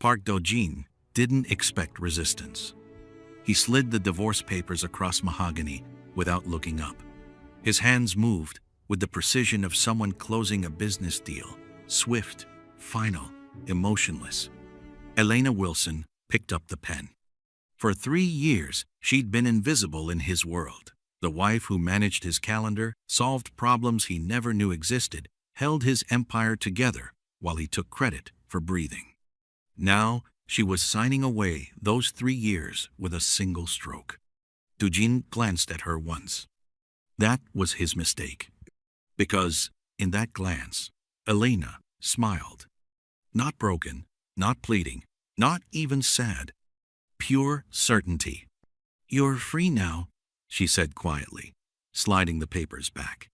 Park Do-jin didn't expect resistance. He slid the divorce papers across mahogany without looking up. His hands moved with the precision of someone closing a business deal, swift, final, emotionless. Elena Wilson picked up the pen. For 3 years, she'd been invisible in his world. The wife who managed his calendar, solved problems he never knew existed, held his empire together while he took credit for breathing. Now, she was signing away those 3 years with a single stroke. Do-jin glanced at her once. That was his mistake. Because, in that glance, Elena smiled. Not broken, not pleading, not even sad. Pure certainty. "You're free now," she said quietly, sliding the papers back.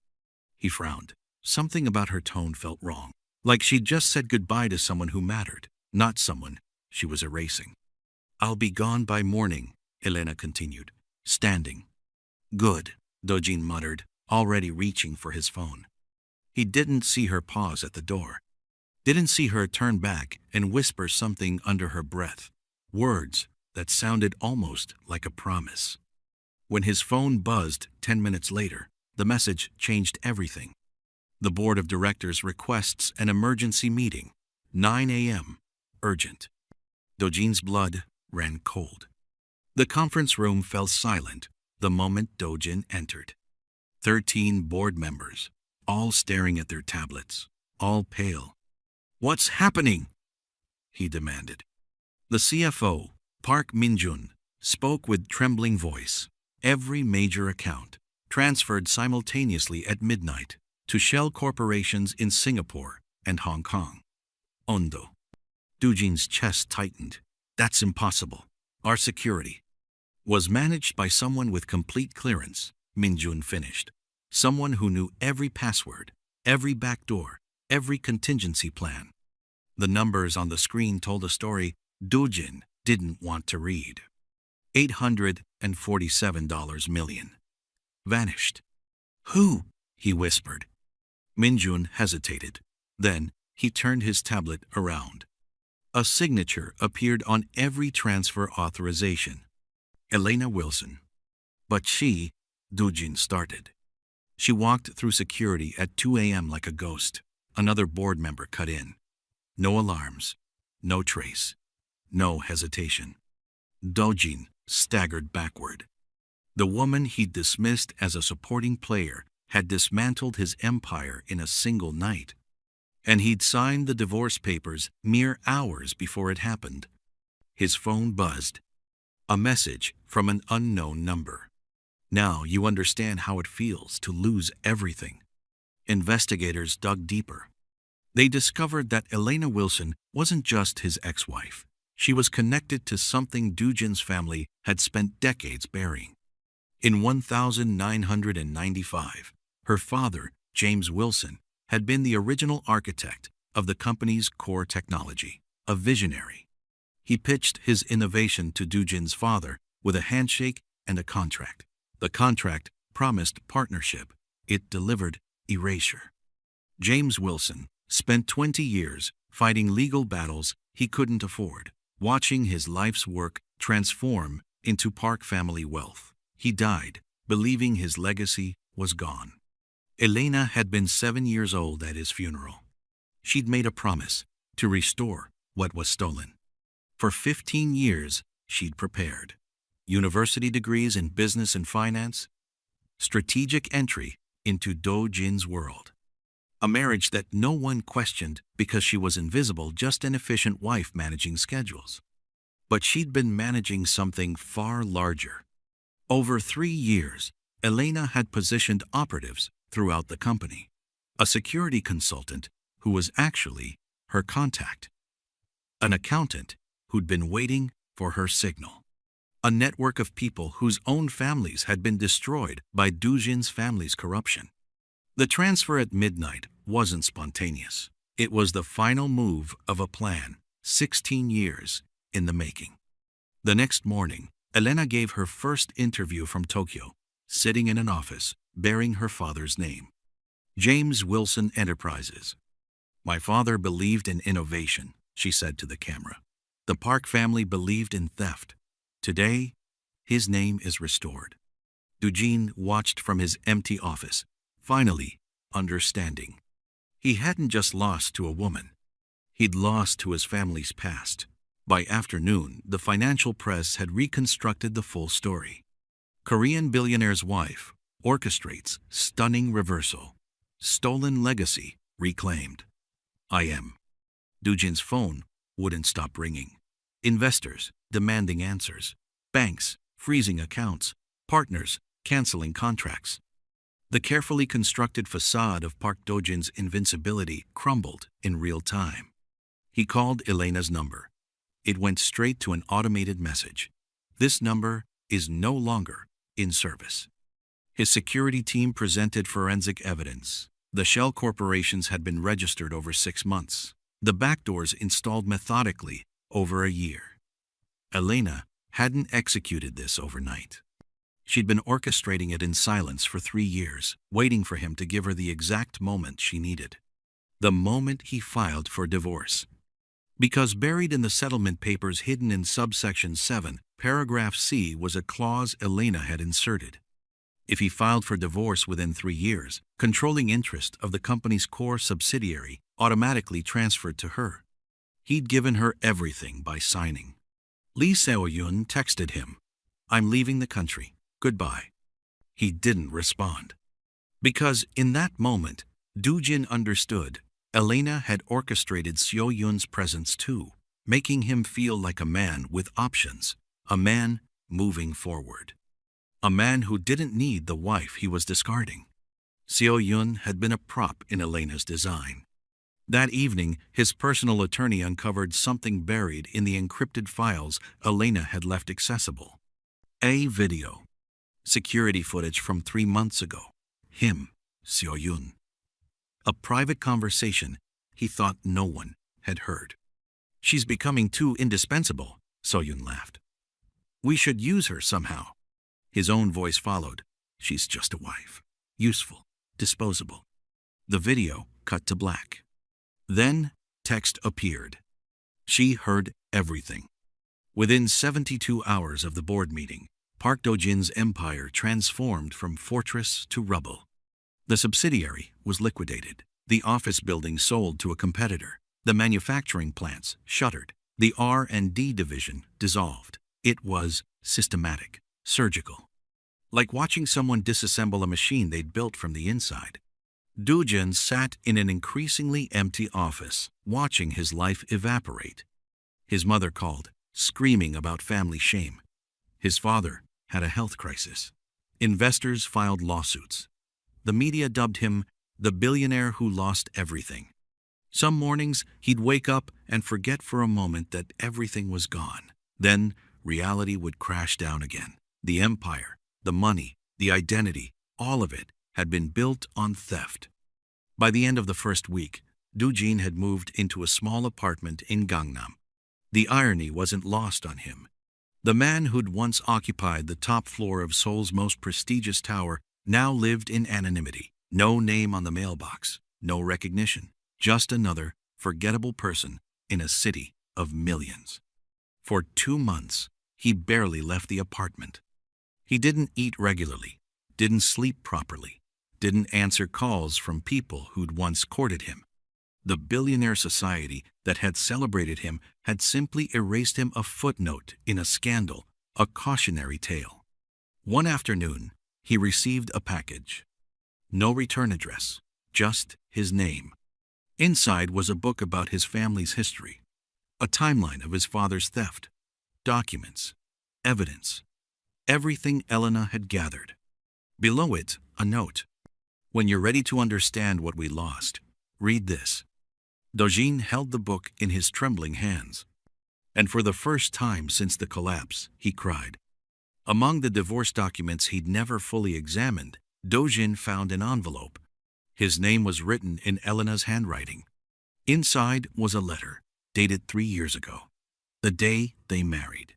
He frowned. Something about her tone felt wrong, like she'd just said goodbye to someone who mattered, not someone she was erasing. "I'll be gone by morning," Elena continued, standing. "Good," Do-jin muttered, already reaching for his phone. He didn't see her pause at the door. Didn't see her turn back and whisper something under her breath, words that sounded almost like a promise. When his phone buzzed 10 minutes later, the message changed everything. The board of directors requests an emergency meeting, 9 a.m., urgent. Do-jin's blood ran cold. The conference room fell silent the moment Do-jin entered. 13 board members, all staring at their tablets, all pale. "What's happening?" he demanded. The CFO, Park Min-jun, spoke with trembling voice. Every major account transferred simultaneously at midnight to shell corporations in Singapore and Hong Kong. Ondo. Do-jin's chest tightened. "That's impossible. Our security was managed by someone with complete clearance," Min-jun finished. "Someone who knew every password, every backdoor, every contingency plan." The numbers on the screen told a story Do-jin didn't want to read. $847 million. Vanished. "Who?" he whispered. Min-jun hesitated. Then he turned his tablet around. A signature appeared on every transfer authorization. Elena Wilson. But she, Do-jin started. She walked through security at 2 a.m. like a ghost. Another board member cut in. No alarms, no trace, no hesitation. Do-jin staggered backward. The woman he'd dismissed as a supporting player had dismantled his empire in a single night. And he'd signed the divorce papers mere hours before it happened. His phone buzzed. A message from an unknown number. "Now you understand how it feels to lose everything." Investigators dug deeper. They discovered that Elena Wilson wasn't just his ex-wife. She was connected to something Do-jin's family had spent decades burying. In 1995, her father, James Wilson, had been the original architect of the company's core technology, a visionary. He pitched his innovation to Do-jin's father with a handshake and a contract. The contract promised partnership. It delivered erasure. James Wilson spent 20 years fighting legal battles he couldn't afford, watching his life's work transform into Park family wealth. He died, believing his legacy was gone. Elena had been 7 years old at his funeral. She'd made a promise to restore what was stolen. For 15 years, she'd prepared. University degrees in business and finance, strategic entry into Do-jin's world. A marriage that no one questioned because she was invisible, just an efficient wife managing schedules. But she'd been managing something far larger. Over 3 years, Elena had positioned operatives throughout the company. A security consultant who was actually her contact. An accountant who'd been waiting for her signal. A network of people whose own families had been destroyed by Do-jin's family's corruption. The transfer at midnight wasn't spontaneous. It was the final move of a plan, 16 years in the making. The next morning, Elena gave her first interview from Tokyo, sitting in an office bearing her father's name. James Wilson Enterprises. "My father believed in innovation," she said to the camera. The Park family believed in theft. Today, his name is restored. Dujin watched from his empty office, finally understanding. He hadn't just lost to a woman. He'd lost to his family's past. By afternoon, the financial press had reconstructed the full story. Korean billionaire's wife orchestrates stunning reversal. Stolen legacy reclaimed. Dujin's phone wouldn't stop ringing. Investors demanding answers. Banks freezing accounts. Partners canceling contracts. The carefully constructed facade of Park Dojin's invincibility crumbled in real time. He called Elena's number. It went straight to an automated message. This number is no longer in service. His security team presented forensic evidence. The shell corporations had been registered over 6 months. The backdoors installed methodically over a year. Elena hadn't executed this overnight. She'd been orchestrating it in silence for 3 years, waiting for him to give her the exact moment she needed. The moment he filed for divorce. Because buried in the settlement papers hidden in subsection 7, paragraph C was a clause Elena had inserted. If he filed for divorce within 3 years, controlling interest of the company's core subsidiary automatically transferred to her. He'd given her everything by signing. Lee Seo-yun texted him, "I'm leaving the country. Goodbye." He didn't respond. Because in that moment, Dujin understood Elena had orchestrated Seo-yun's presence too, making him feel like a man with options, a man moving forward. A man who didn't need the wife he was discarding. Seo-yun had been a prop in Elena's design. That evening, his personal attorney uncovered something buried in the encrypted files Elena had left accessible. A video. Security footage from 3 months ago. Him, Seo-yun. A private conversation he thought no one had heard. "She's becoming too indispensable," Seo-yun laughed. "We should use her somehow." His own voice followed. "She's just a wife. Useful. Disposable." The video cut to black. Then text appeared. She heard everything. Within 72 hours of the board meeting, Park Dojin's empire transformed from fortress to rubble. The subsidiary was liquidated. The office building sold to a competitor. The manufacturing plants shuttered. The R&D division dissolved. It was systematic, surgical. Like watching someone disassemble a machine they'd built from the inside. Dujin sat in an increasingly empty office, watching his life evaporate. His mother called, screaming about family shame. His father had a health crisis. Investors filed lawsuits. The media dubbed him the billionaire who lost everything. Some mornings, he'd wake up and forget for a moment that everything was gone. Then, reality would crash down again. The empire, the money, the identity, all of it had been built on theft. By the end of the first week, Dujin had moved into a small apartment in Gangnam. The irony wasn't lost on him. The man who'd once occupied the top floor of Seoul's most prestigious tower now lived in anonymity. No name on the mailbox, no recognition, just another forgettable person in a city of millions. For 2 months, he barely left the apartment. He didn't eat regularly, didn't sleep properly, didn't answer calls from people who'd once courted him. The billionaire society that had celebrated him had simply erased him a footnote in a scandal, a cautionary tale. One afternoon, he received a package. No return address, just his name. Inside was a book about his family's history, a timeline of his father's theft, documents, evidence, everything Elena had gathered. Below it, a note. "When you're ready to understand what we lost, read this." Dojin held the book in his trembling hands. And for the first time since the collapse, he cried. Among the divorce documents he'd never fully examined, Dojin found an envelope. His name was written in Elena's handwriting. Inside was a letter, dated 3 years ago, the day they married.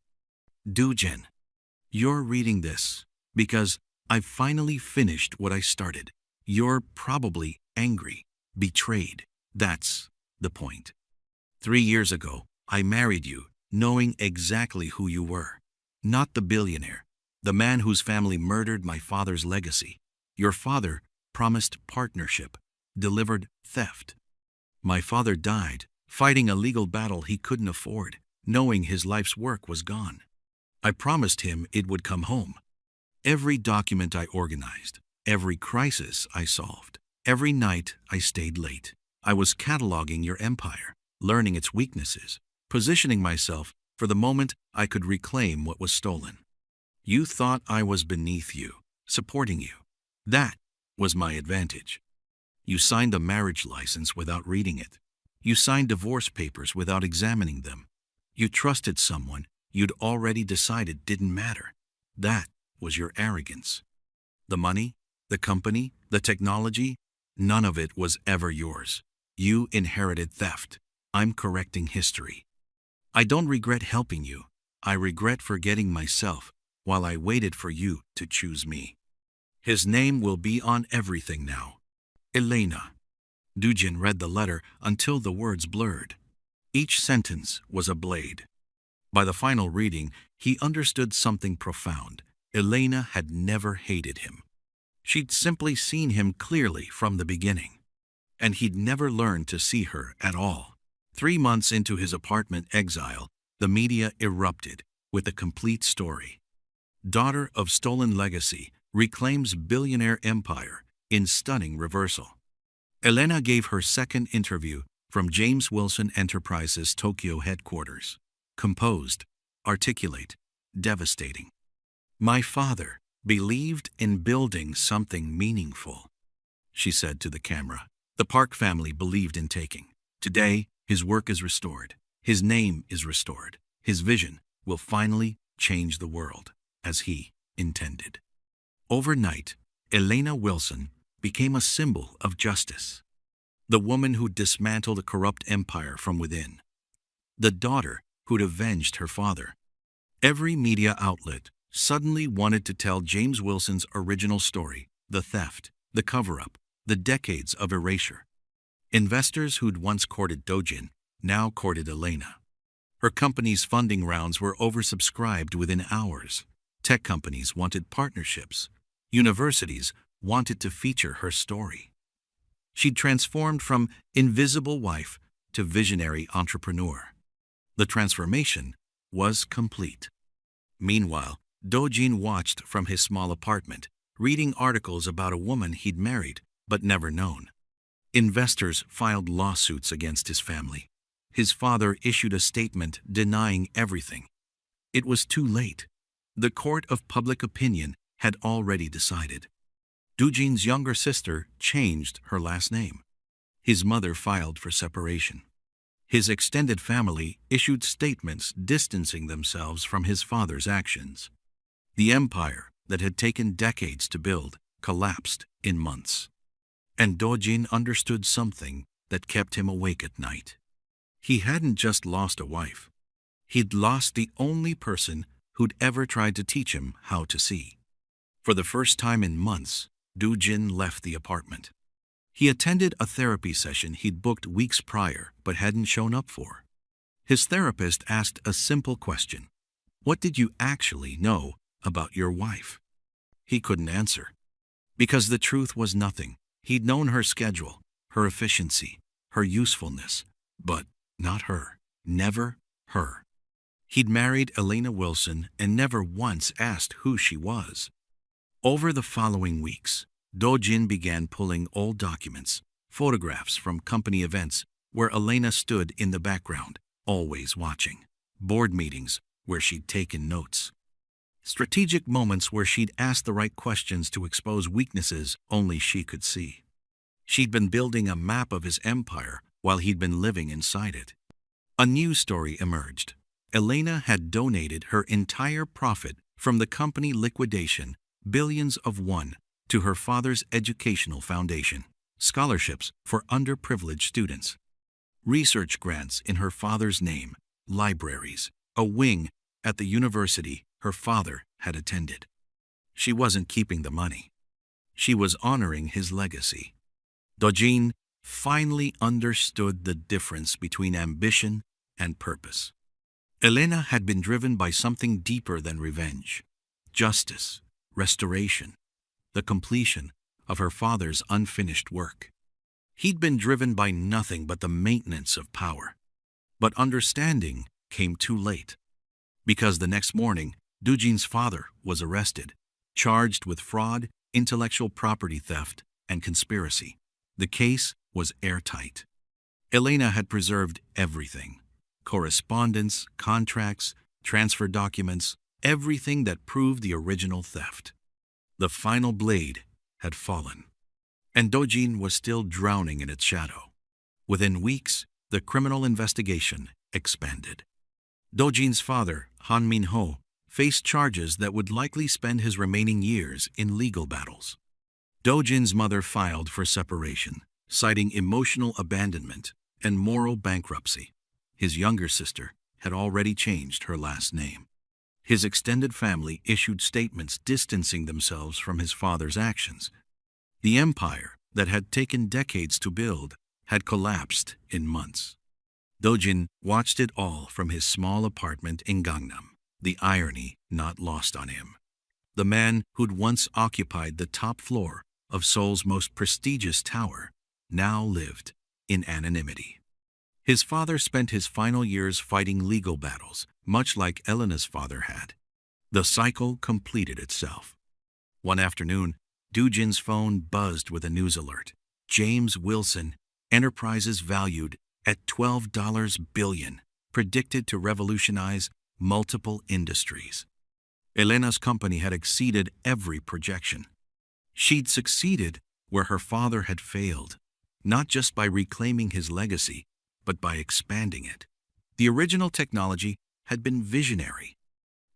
"Dujin, you're reading this because I've finally finished what I started. You're probably angry, betrayed. That's the point. 3 years ago, I married you knowing exactly who you were. Not the billionaire, the man whose family murdered my father's legacy. Your father promised partnership, delivered theft. My father died, fighting a legal battle he couldn't afford, knowing his life's work was gone. I promised him it would come home. Every document I organized, every crisis I solved, every night I stayed late. I was cataloging your empire, learning its weaknesses, positioning myself for the moment I could reclaim what was stolen. You thought I was beneath you, supporting you. That was my advantage. You signed a marriage license without reading it. You signed divorce papers without examining them. You trusted someone you'd already decided didn't matter. That was your arrogance. The money, the company, the technology, none of it was ever yours. You inherited theft. I'm correcting history. I don't regret helping you. I regret forgetting myself while I waited for you to choose me. His name will be on everything now. Elena. Dujin read the letter until the words blurred. Each sentence was a blade. By the final reading, he understood something profound. Elena had never hated him. She'd simply seen him clearly from the beginning. And he'd never learned to see her at all. 3 months into his apartment exile, the media erupted with a complete story. Daughter of stolen legacy reclaims billionaire empire in stunning reversal. Elena gave her second interview from James Wilson Enterprises Tokyo headquarters. Composed, articulate, devastating. My father believed in building something meaningful, she said to the camera. The Park family believed in taking. Today, his work is restored. His name is restored. His vision will finally change the world, as he intended. Overnight, Elena Wilson became a symbol of justice. The woman who dismantled a corrupt empire from within. The daughter who'd avenged her father. Every media outlet suddenly wanted to tell James Wilson's original story, the theft, the cover-up, the decades of erasure. Investors who'd once courted Dojin now courted Elena. Her company's funding rounds were oversubscribed within hours. Tech companies wanted partnerships. Universities wanted to feature her story. She'd transformed from invisible wife to visionary entrepreneur. The transformation was complete. Meanwhile, Dojin watched from his small apartment, reading articles about a woman he'd married but never known. Investors filed lawsuits against his family. His father issued a statement denying everything. It was too late. The court of public opinion had already decided. Dujin's younger sister changed her last name. His mother filed for separation. His extended family issued statements distancing themselves from his father's actions. The empire that had taken decades to build collapsed in months. And Dojin understood something that kept him awake at night. He hadn't just lost a wife. He'd lost the only person who'd ever tried to teach him how to see. For the first time in months, Dujin left the apartment. He attended a therapy session he'd booked weeks prior but hadn't shown up for. His therapist asked a simple question. What did you actually know about your wife? He couldn't answer. Because the truth was nothing. He'd known her schedule, her efficiency, her usefulness, but not her. Never her. He'd married Elena Wilson and never once asked who she was. Over the following weeks, Dojin began pulling old documents, photographs from company events where Elena stood in the background, always watching. Board meetings where she'd taken notes. Strategic moments where she'd asked the right questions to expose weaknesses only she could see. She'd been building a map of his empire while he'd been living inside it. A news story emerged. Elena had donated her entire profit from the company liquidation, billions of won, to her father's educational foundation, scholarships for underprivileged students, research grants in her father's name, libraries, a wing at the university her father had attended. She wasn't keeping the money. She was honoring his legacy. Dojin finally understood the difference between ambition and purpose. Elena had been driven by something deeper than revenge: justice, restoration, the completion of her father's unfinished work. He'd been driven by nothing but the maintenance of power. But understanding came too late, because the next morning, Dujin's father was arrested, charged with fraud, intellectual property theft, and conspiracy. The case was airtight. Elena had preserved everything: correspondence, contracts, transfer documents, everything that proved the original theft. The final blade had fallen, and Dojin was still drowning in its shadow. Within weeks, the criminal investigation expanded. Dojin's father, Han Min-ho, faced charges that would likely spend his remaining years in legal battles. Dojin's mother filed for separation, citing emotional abandonment and moral bankruptcy. His younger sister had already changed her last name. His extended family issued statements distancing themselves from his father's actions. The empire that had taken decades to build had collapsed in months. Dojin watched it all from his small apartment in Gangnam, the irony not lost on him. The man who'd once occupied the top floor of Seoul's most prestigious tower now lived in anonymity. His father spent his final years fighting legal battles, much like Elena's father had. The cycle completed itself. One afternoon, Dujin's phone buzzed with a news alert. James Wilson, enterprises valued at $12 billion, predicted to revolutionize multiple industries. Elena's company had exceeded every projection. She'd succeeded where her father had failed, not just by reclaiming his legacy, but by expanding it. The original technology had been visionary.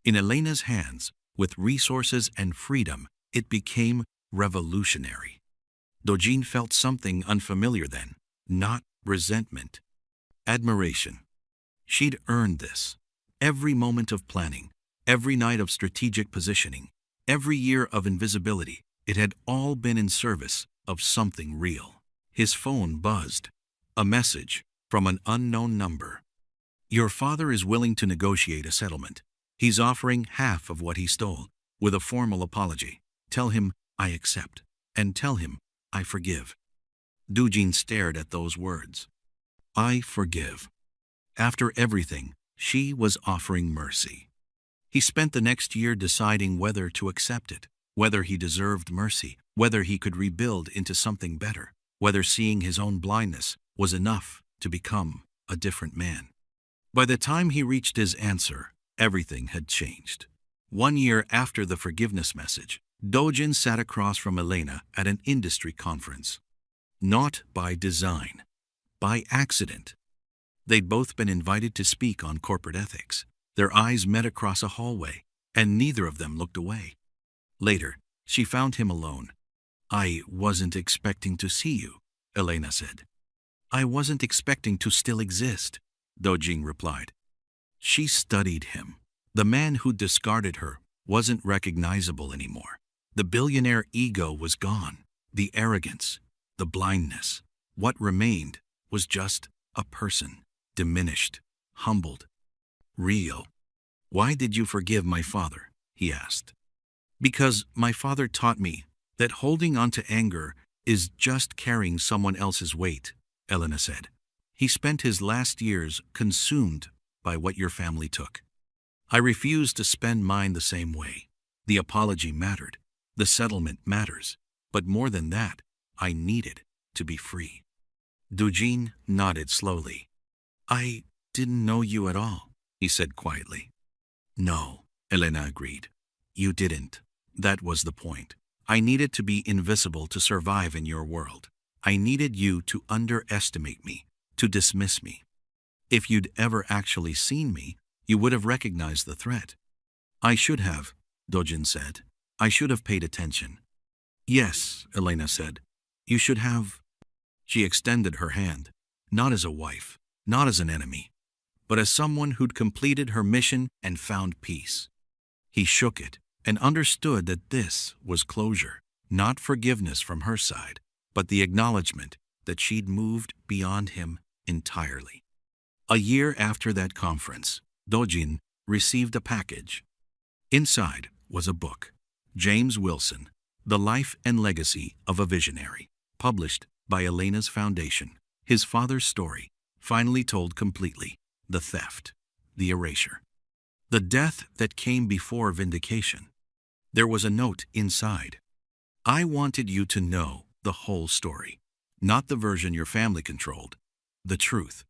In Elena's hands, with resources and freedom, it became revolutionary. Dojin felt something unfamiliar then, not resentment, admiration. She'd earned this. Every moment of planning, every night of strategic positioning, every year of invisibility, it had all been in service of something real. His phone buzzed. A message from an unknown number. Your father is willing to negotiate a settlement. He's offering half of what he stole, with a formal apology. Tell him I accept, and tell him I forgive. Dujin stared at those words. I forgive. After everything, she was offering mercy. He spent the next year deciding whether to accept it, whether he deserved mercy, whether he could rebuild into something better, whether seeing his own blindness was enough to become a different man. By the time he reached his answer, everything had changed. 1 year after the forgiveness message, Dojin sat across from Elena at an industry conference. Not by design, by accident. They'd both been invited to speak on corporate ethics. Their eyes met across a hallway, and neither of them looked away. Later, she found him alone. I wasn't expecting to see you, Elena said. I wasn't expecting to still exist, Dojin replied. She studied him. The man who discarded her wasn't recognizable anymore. The billionaire ego was gone. The arrogance, the blindness. What remained was just a person, diminished, humbled, real. Why did you forgive my father? He asked. Because my father taught me that holding on to anger is just carrying someone else's weight, Elena said. He spent his last years consumed by what your family took. I refused to spend mine the same way. The apology mattered. The settlement matters. But more than that, I needed to be free. Dujin nodded slowly. I didn't know you at all, he said quietly. No, Elena agreed. You didn't. That was the point. I needed to be invisible to survive in your world. I needed you to underestimate me, to dismiss me. If you'd ever actually seen me, you would have recognized the threat. I should have, Dojin said. I should have paid attention. Yes, Elena said. You should have. She extended her hand, not as a wife, not as an enemy, but as someone who'd completed her mission and found peace. He shook it and understood that this was closure, not forgiveness from her side, but the acknowledgement that she'd moved beyond him entirely. A year after that conference, Dojin received a package. Inside was a book, James Wilson, The Life and Legacy of a Visionary, published by Elena's Foundation. His father's story, finally told completely, the theft, the erasure, the death that came before vindication. There was a note inside. I wanted you to know the whole story, not the version your family controlled, the truth.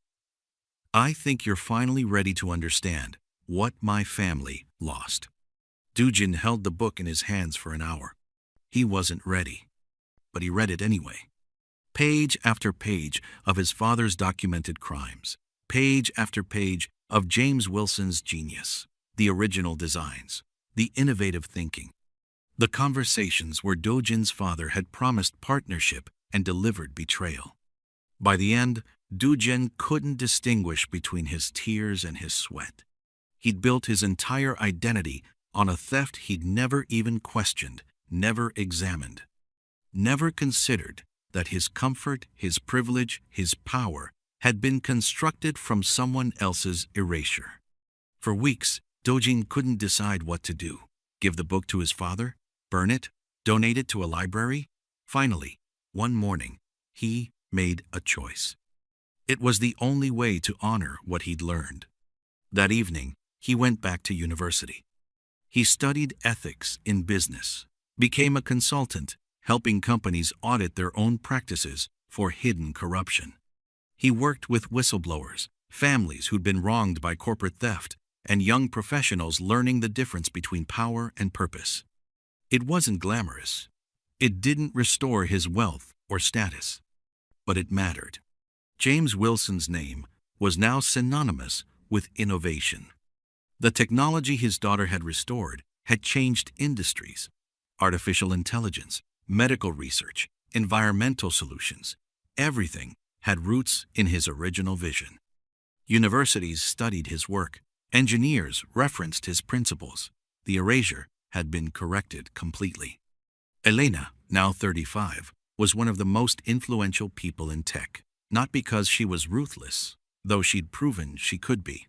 I think you're finally ready to understand what my family lost. Dujin held the book in his hands for an hour. He wasn't ready, but he read it anyway. Page after page of his father's documented crimes, page after page of James Wilson's genius, the original designs, the innovative thinking, the conversations where Dojin's father had promised partnership and delivered betrayal. By the end, Dujin couldn't distinguish between his tears and his sweat. He'd built his entire identity on a theft he'd never even questioned, never examined, never considered that his comfort, his privilege, his power had been constructed from someone else's erasure. For weeks, Dojin couldn't decide what to do. Give the book to his father? Burn it? Donate it to a library? Finally, one morning, he made a choice. It was the only way to honor what he'd learned. That evening, he went back to university. He studied ethics in business, became a consultant, helping companies audit their own practices for hidden corruption. He worked with whistleblowers, families who'd been wronged by corporate theft, and young professionals learning the difference between power and purpose. It wasn't glamorous. It didn't restore his wealth or status. But it mattered. James Wilson's name was now synonymous with innovation. The technology his daughter had restored had changed industries. Artificial intelligence, medical research, environmental solutions, everything had roots in his original vision. Universities studied his work. Engineers referenced his principles. The erasure had been corrected completely. Elena, now 35, was one of the most influential people in tech, not because she was ruthless, though she'd proven she could be,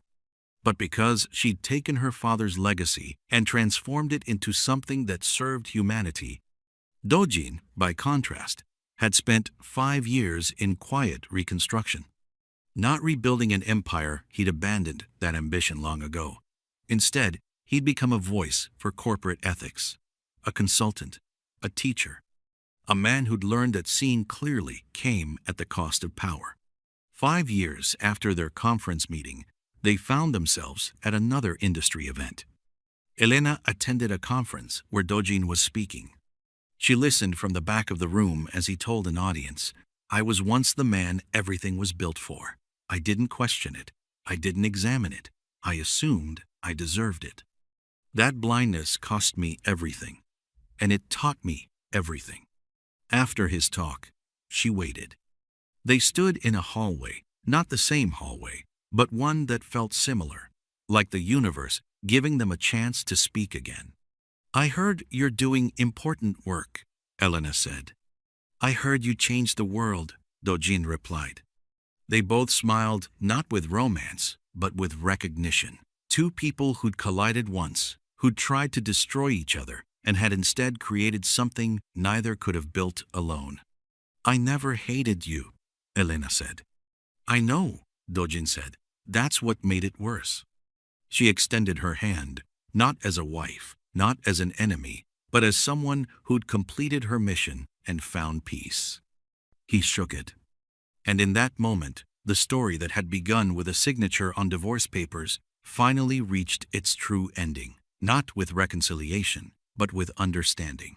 but because she'd taken her father's legacy and transformed it into something that served humanity. Dojin, by contrast, had spent 5 years in quiet reconstruction. Not rebuilding an empire, he'd abandoned that ambition long ago. Instead, he'd become a voice for corporate ethics, a consultant, a teacher, a man who'd learned that seeing clearly came at the cost of power. 5 years after their conference meeting, they found themselves at another industry event. Elena attended a conference where Dojin was speaking. She listened from the back of the room as he told an audience, "I was once the man everything was built for. I didn't question it. I didn't examine it. I assumed I deserved it. That blindness cost me everything, and it taught me everything." After his talk, she waited. They stood in a hallway, not the same hallway, but one that felt similar, like the universe giving them a chance to speak again. "I heard you're doing important work," Elena said. "I heard you changed the world," Dojin replied. They both smiled, not with romance, but with recognition. Two people who'd collided once, who'd tried to destroy each other, and had instead created something neither could have built alone. "I never hated you," Elena said. "I know," Dojin said. "That's what made it worse." She extended her hand, not as a wife, not as an enemy, but as someone who'd completed her mission and found peace. He shook it. And in that moment, the story that had begun with a signature on divorce papers finally reached its true ending, not with reconciliation, but with understanding.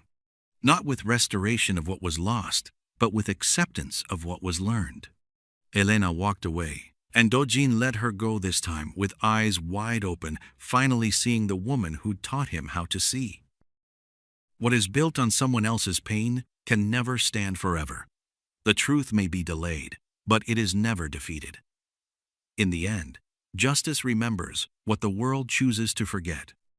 Not with restoration of what was lost, but with acceptance of what was learned. Elena walked away, and Dojin let her go this time with eyes wide open, finally seeing the woman who taught him how to see. What is built on someone else's pain can never stand forever. The truth may be delayed, but it is never defeated. In the end, justice remembers what the world chooses to forget.